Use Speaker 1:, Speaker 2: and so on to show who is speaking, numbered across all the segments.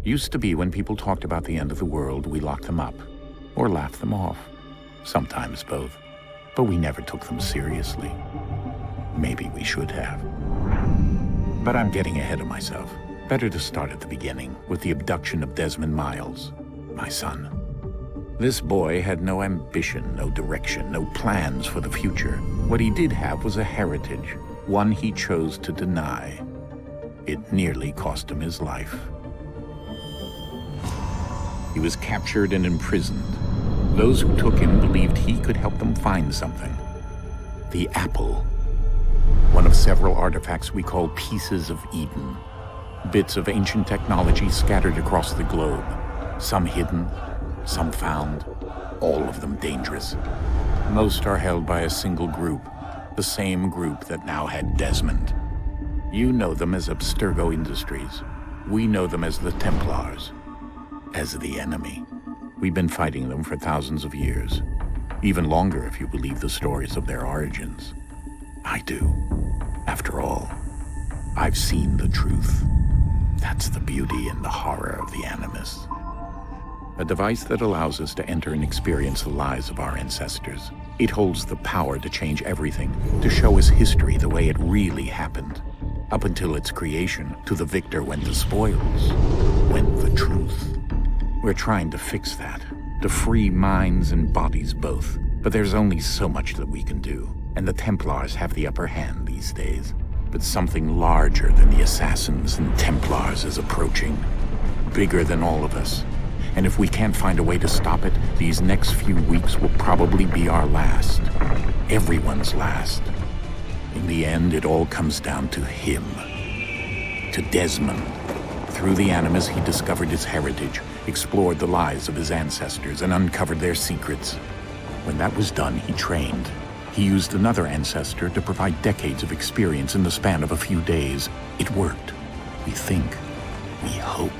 Speaker 1: Used to be when people talked about the end of the world, we locked them up, or laughed them off. Sometimes both. But we never took them seriously. Maybe we should have. But I'm getting ahead of myself. Better to start at the beginning, with the abduction of Desmond Miles, my son. This boy had no ambition, no direction, no plans for the future. What he did have was a heritage, one he chose to deny. It nearly cost him his life. He was captured and imprisoned. Those who took him believed he could help them find something. The apple. One of several artifacts we call pieces of Eden. Bits of ancient technology scattered across the globe. Some hidden, some found, all of them dangerous. Most are held by a single group, the same group that now had Desmond. You know them as Abstergo Industries. We know them as the Templars, as the enemy. We've been fighting them for thousands of years, even longer if you believe the stories of their origins. I do. After all, I've seen the truth. That's the beauty and the horror of the Animus. A device that allows us to enter and experience the lives of our ancestors. It holds the power to change everything, to show us history the way it really happened. Up until its creation, to the victor went the spoils, went the truth. We're trying to fix that, to free minds and bodies both. But there's only so much that we can do, and the Templars have the upper hand these days. But something larger than the Assassins and Templars is approaching, bigger than all of us. And if we can't find a way to stop it, these next few weeks will probably be our last. Everyone's last. In the end, it all comes down to him. To Desmond. Through the Animus, he discovered his heritage, explored the lives of his ancestors, and uncovered their secrets. When that was done, he trained. He used another ancestor to provide decades of experience in the span of a few days. It worked. We think. We hope.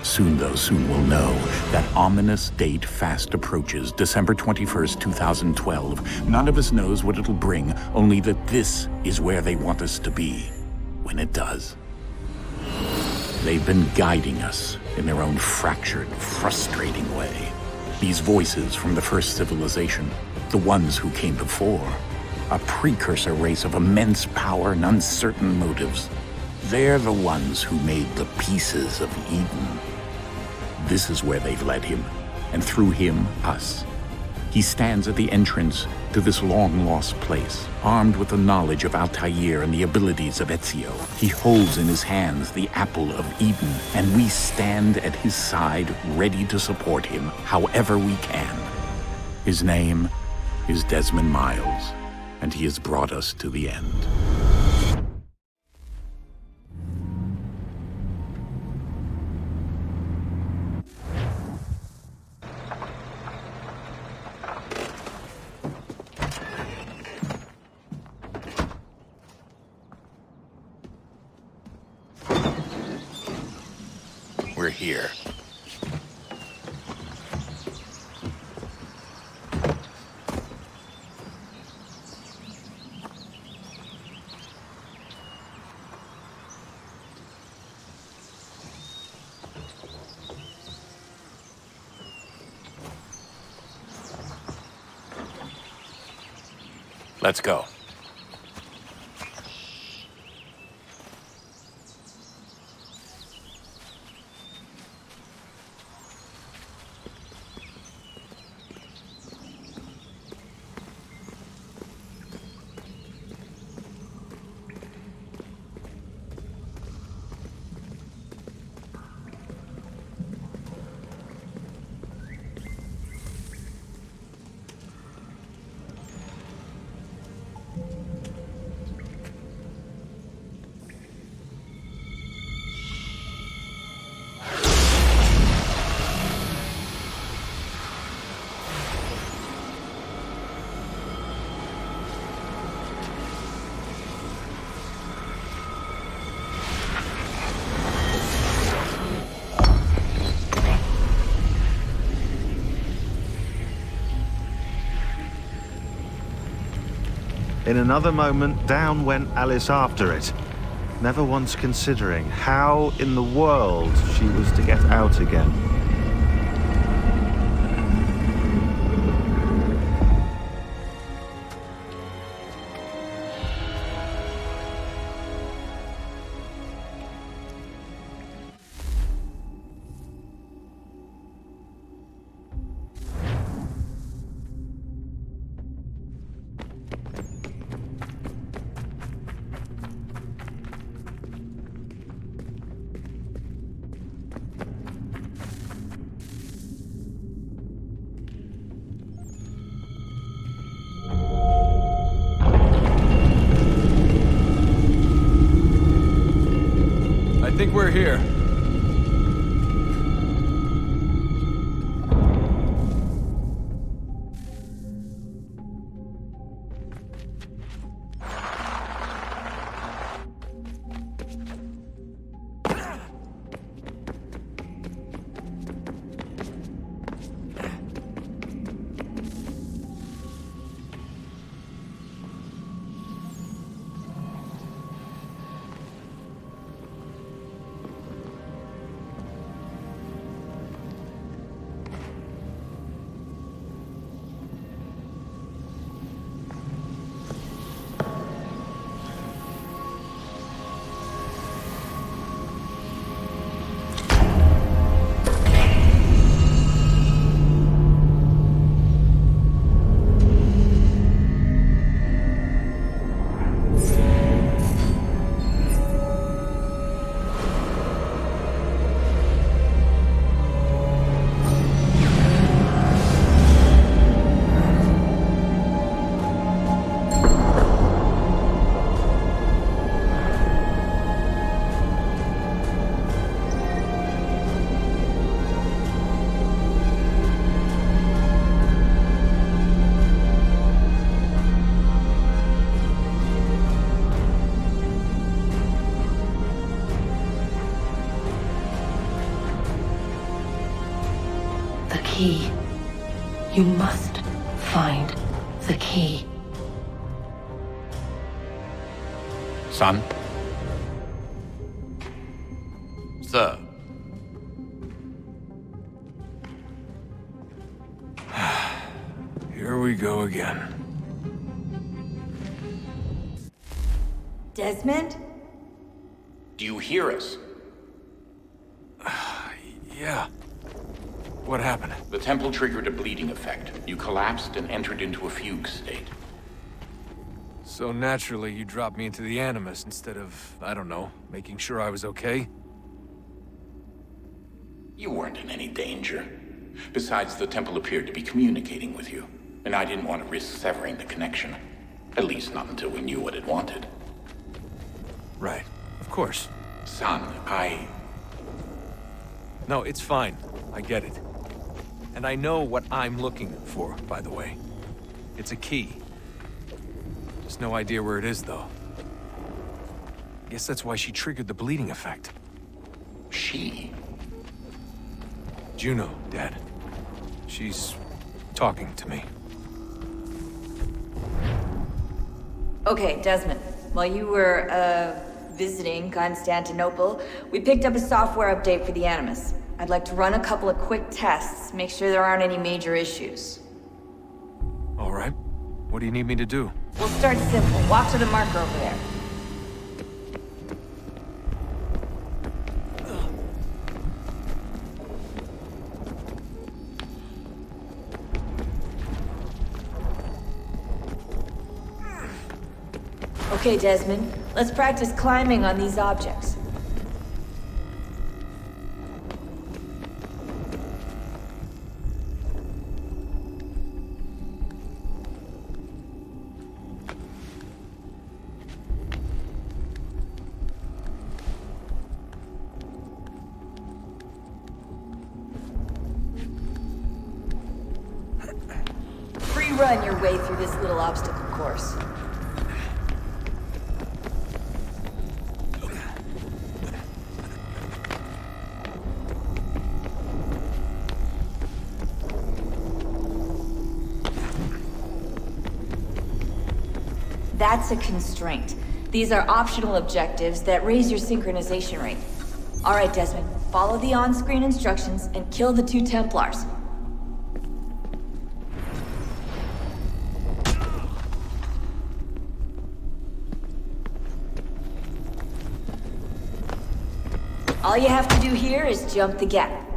Speaker 1: Soon, though, soon we'll know. That ominous date fast approaches, December 21st, 2012. None of us knows what it'll bring, only that this is where they want us to be, when it does. They've been guiding us in their own fractured, frustrating way. These voices from the first civilization, the ones who came before, a precursor race of immense power and uncertain motives. They're the ones who made the pieces of Eden. This is where they've led him, and through him, us. He stands at the entrance to this long-lost place, armed with the knowledge of Altair and the abilities of Ezio. He holds in his hands the apple of Eden, and we stand at his side, ready to support him however we can. His name is Desmond Miles, and he has brought us to the end. We're here. Let's go.
Speaker 2: In another moment, down went Alice after it. never once considering how in the world she was to get out again.
Speaker 3: I think we're here.
Speaker 4: Key. You must find the key.
Speaker 1: Son?
Speaker 3: Sir. Here we go again.
Speaker 5: Desmond?
Speaker 1: Do you hear us?
Speaker 3: Yeah. What happened?
Speaker 1: The temple triggered a bleeding effect. You collapsed and entered into a fugue state.
Speaker 3: So naturally, you dropped me into the Animus instead of, I don't know, making sure I was okay?
Speaker 1: You weren't in any danger. Besides, the temple appeared to be communicating with you, and I didn't want to risk severing the connection. At least not until we knew what it wanted.
Speaker 3: Right. Of course.
Speaker 1: Son,
Speaker 3: No, it's fine. I get it. And I know what I'm looking for, by the way. It's a key. Just no idea where it is, though. Guess that's why she triggered the bleeding effect.
Speaker 1: She?
Speaker 3: Juno, Dad. She's talking to me.
Speaker 5: Okay, Desmond. While you were, visiting Constantinople, we picked up a software update for the Animus. I'd like to run a couple of quick tests, make sure there aren't any major issues.
Speaker 3: All right. What do you need me to do?
Speaker 5: We'll start simple. Walk to the marker over there. Okay, Desmond. Let's practice climbing on these objects. Free-run your way through this little obstacle course. That's a constraint. These are optional objectives that raise your synchronization rate. Alright, Desmond, follow the on-screen instructions and kill the 2 Templars. All you have to do here is jump the gap.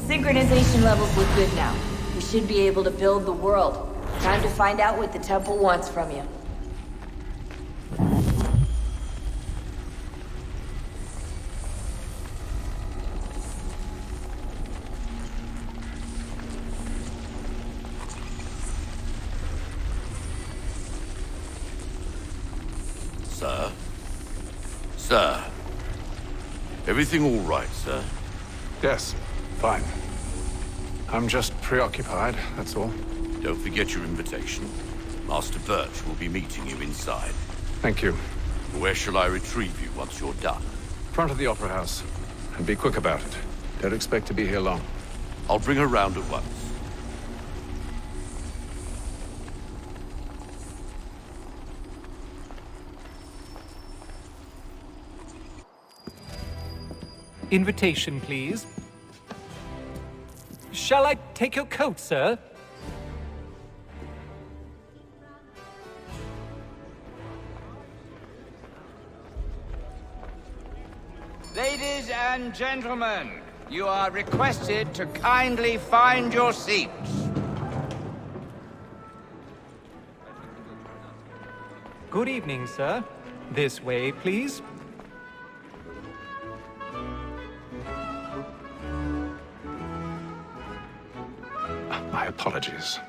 Speaker 5: Synchronization levels look good now. We should be able to build the world. Time to find out what the temple wants from you.
Speaker 6: Sir? Sir? Everything all right, sir?
Speaker 7: Yes, fine. I'm just preoccupied, that's all.
Speaker 6: Don't forget your invitation. Master Birch will be meeting you inside.
Speaker 7: Thank you.
Speaker 6: Where shall I retrieve you once you're done?
Speaker 7: Front of the Opera House. And be quick about it. Don't expect to be here long.
Speaker 6: I'll bring her round at once.
Speaker 8: Invitation, please. Shall I take your coat, sir?
Speaker 9: Ladies and gentlemen, you are requested to kindly find your seats.
Speaker 8: Good evening, sir. This way, please.
Speaker 7: My apologies.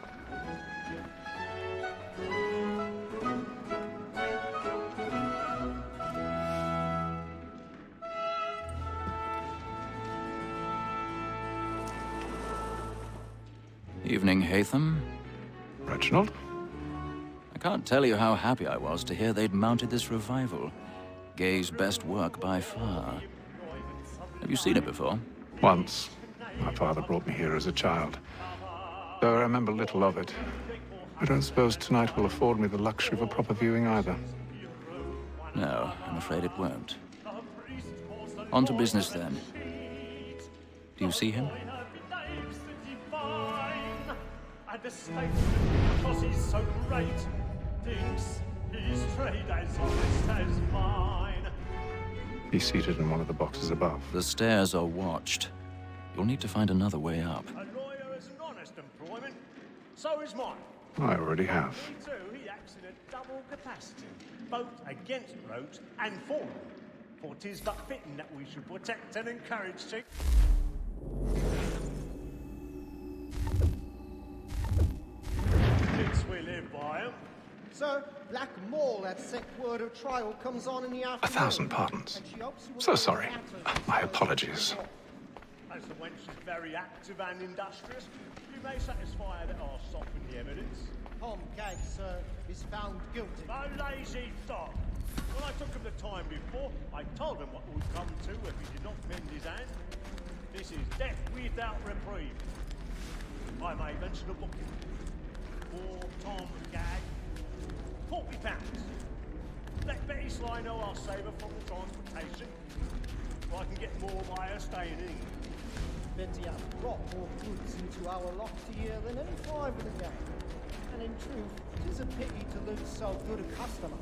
Speaker 10: Evening, Hatham.
Speaker 7: Reginald?
Speaker 10: I can't tell you how happy I was to hear they'd mounted this revival. Gay's best work by far. Have you seen it before?
Speaker 7: Once. My father brought me here as a child. Though I remember little of it. I don't suppose tonight will afford me the luxury of a proper viewing either.
Speaker 10: No, I'm afraid it won't. On to business then. Do you see him?
Speaker 11: The state, because he's so great, thinks his trade as honest as mine.
Speaker 7: He's seated in one of the boxes above.
Speaker 10: The stairs are watched. You'll need to find another way up.
Speaker 11: A lawyer is an honest employment, so is mine.
Speaker 7: I already have.
Speaker 11: Me too, he acts in a double capacity, both against roads and for them. For 'tis but fitting that we should protect and encourage we live by 'em.
Speaker 12: Sir, Black Mall had set word of trial comes on in the afternoon.
Speaker 7: 1,000 pardons. So sorry. My apologies.
Speaker 11: As the wench is very active and industrious, you may satisfy her that I'll soften the evidence.
Speaker 12: Tom Gag, sir, is found guilty.
Speaker 11: A lazy dog. When I took him the time before, I told him what would come to if he did not mend his hand. This is death without reprieve. I may venture to book him. For Tom Gag, £40. Let Betty Sly know I'll save her from the transportation. So I can get more by her staying in England.
Speaker 12: Betty has brought more goods into our loft here than any five in the gang. And in truth, it is a pity to lose so good a customer.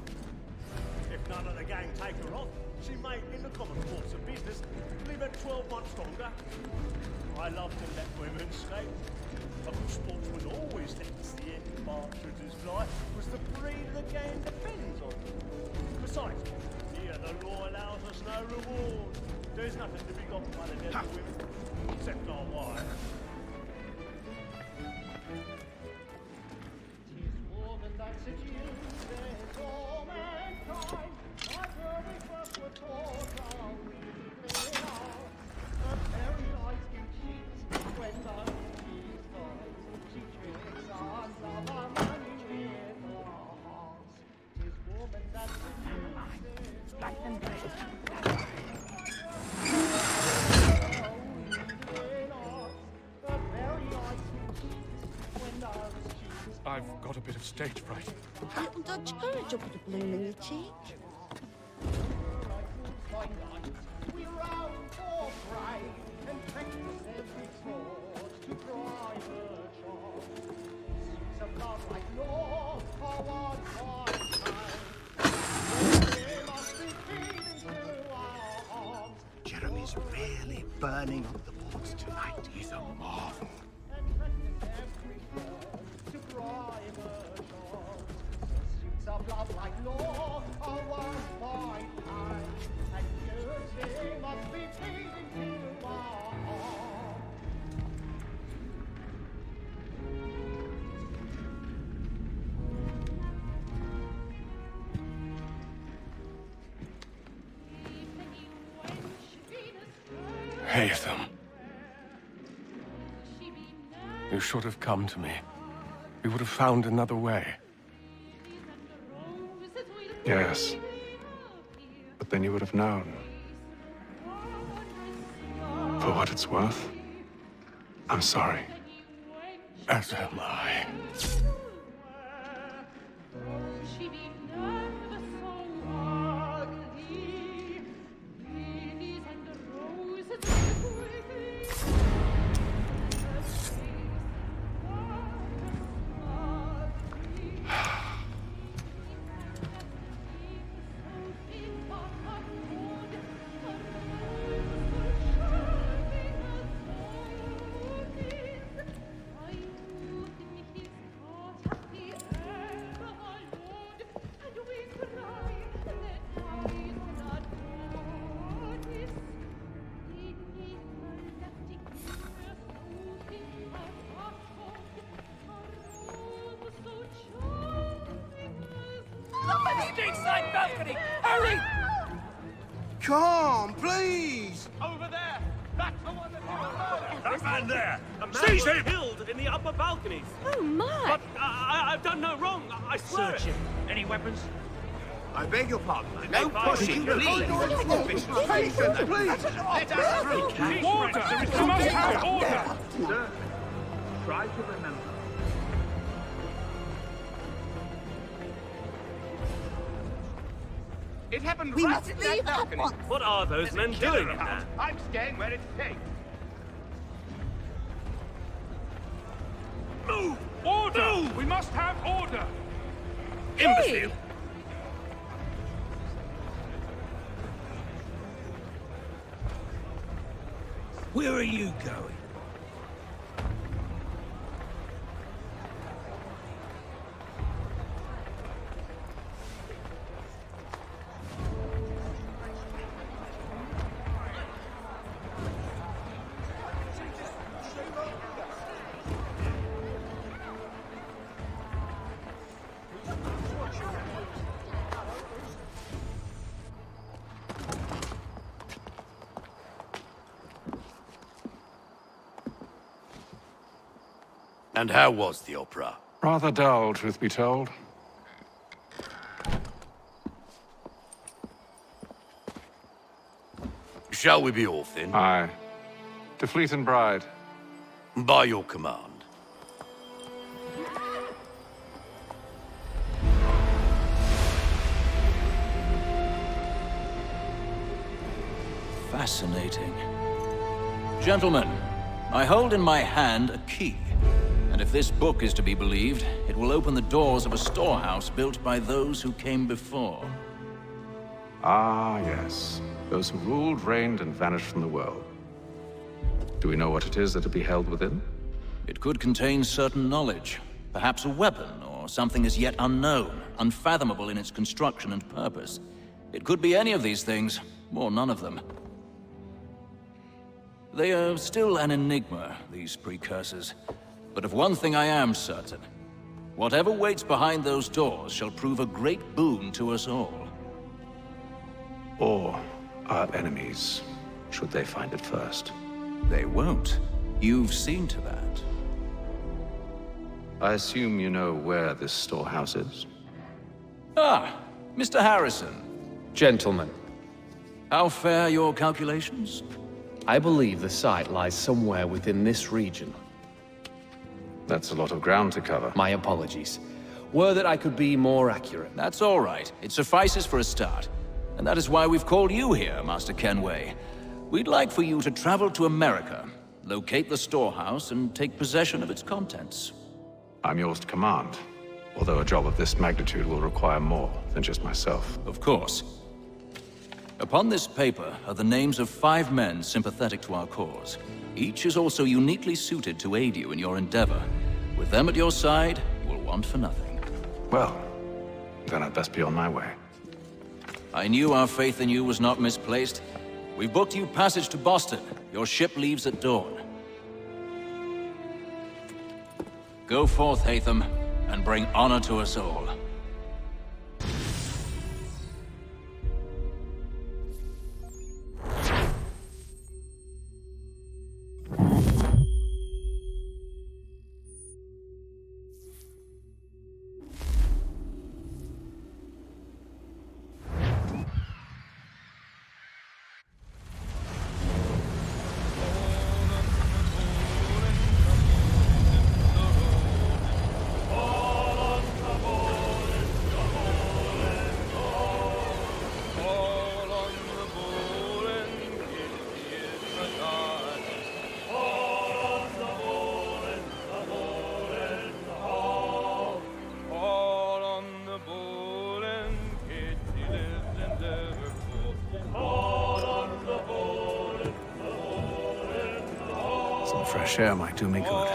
Speaker 11: If none of the gang take her off, she may, in the common course of business, leave her 12 months longer. I love to let women escape. A good sportsman always lets the end partridges fly, was the breed the game depends on. Besides, here the law allows us no reward. There's nothing to be got by the dead women, except our wives.
Speaker 12: Tis woman that seduces all mankind. My very first were taught how we live. Her very eyes can cheat when the cheese falls. She tricks us of our money with her hearts. Tis woman that seduces all mankind.
Speaker 13: I've got a bit of stage fright.
Speaker 14: Little Dutch courage will put a bloom in your cheek.
Speaker 12: We round for pride and practice every sport to drive her charm. Suits of love like law are one fine time. They must be feeding through our arms.
Speaker 15: Jeremy's really burning up the boards tonight. He's a marvel.
Speaker 12: And practice every sport to drive her charm. Suits of love like law are one fine time. And beauty must be feeding through our arms.
Speaker 13: Haytham. You should have come to me. We would have found another way.
Speaker 7: Yes. But then you would have known. For what it's worth, I'm sorry.
Speaker 13: As am I.
Speaker 9: Inside balcony! Hurry!
Speaker 15: Come, please!
Speaker 9: Over there! That's the one that did the murder!
Speaker 11: That man there!
Speaker 9: A man
Speaker 11: Seize
Speaker 9: was
Speaker 11: him!
Speaker 9: killed in the upper balconies!
Speaker 14: Oh my!
Speaker 9: But I've done no wrong, I swear
Speaker 11: Search him. Any weapons?
Speaker 15: I beg your pardon.
Speaker 9: No pushing, please!
Speaker 15: Patience, please!
Speaker 9: Let us through!
Speaker 13: Order! You must have order!
Speaker 9: Sir, try to remember. It happened
Speaker 14: We
Speaker 9: right
Speaker 14: must
Speaker 9: in
Speaker 14: leave
Speaker 9: that
Speaker 14: at
Speaker 9: balcony.
Speaker 14: once.
Speaker 9: What are those men doing in there?
Speaker 15: I'm staying where it's safe.
Speaker 13: Move! Order! Move! We must have order!
Speaker 9: Imbecile!
Speaker 15: Where are you going?
Speaker 6: And how was the opera?
Speaker 7: Rather dull, truth be told.
Speaker 6: Shall we be off then?
Speaker 7: Aye. To Fleet and Bride.
Speaker 6: By your command.
Speaker 10: Fascinating. Gentlemen, I hold in my hand a key. And if this book is to be believed, it will open the doors of a storehouse built by those who came before.
Speaker 7: Ah, yes. Those who ruled, reigned, and vanished from the world. Do we know what it is that will be held within?
Speaker 10: It could contain certain knowledge, perhaps a weapon, or something as yet unknown, unfathomable in its construction and purpose. It could be any of these things, or none of them. They are still an enigma, these precursors. But of one thing I am certain. Whatever waits behind those doors shall prove a great boon to us all.
Speaker 7: Or our enemies, should they find it first.
Speaker 10: They won't. You've seen to that.
Speaker 7: I assume you know where this storehouse is?
Speaker 10: Ah, Mr. Harrison.
Speaker 16: Gentlemen,
Speaker 10: How fare your calculations?
Speaker 16: I believe the site lies somewhere within this region.
Speaker 7: That's a lot of ground to cover.
Speaker 16: My apologies. Were that I could be more accurate.
Speaker 10: That's all right. It suffices for a start. And that is why we've called you here, Master Kenway. We'd like for you to travel to America, locate the storehouse, and take possession of its contents.
Speaker 7: I'm yours to command, although a job of this magnitude will require more than just myself.
Speaker 10: Of course. Upon this paper are the names of 5 men sympathetic to our cause. Each is also uniquely suited to aid you in your endeavor. With them at your side, you will want for nothing.
Speaker 7: Well, then I'd best be on my way.
Speaker 10: I knew our faith in you was not misplaced. We've booked you passage to Boston. Your ship leaves at dawn. Go forth, Hatham, and bring honor to us all.
Speaker 7: Some fresh air might do me good.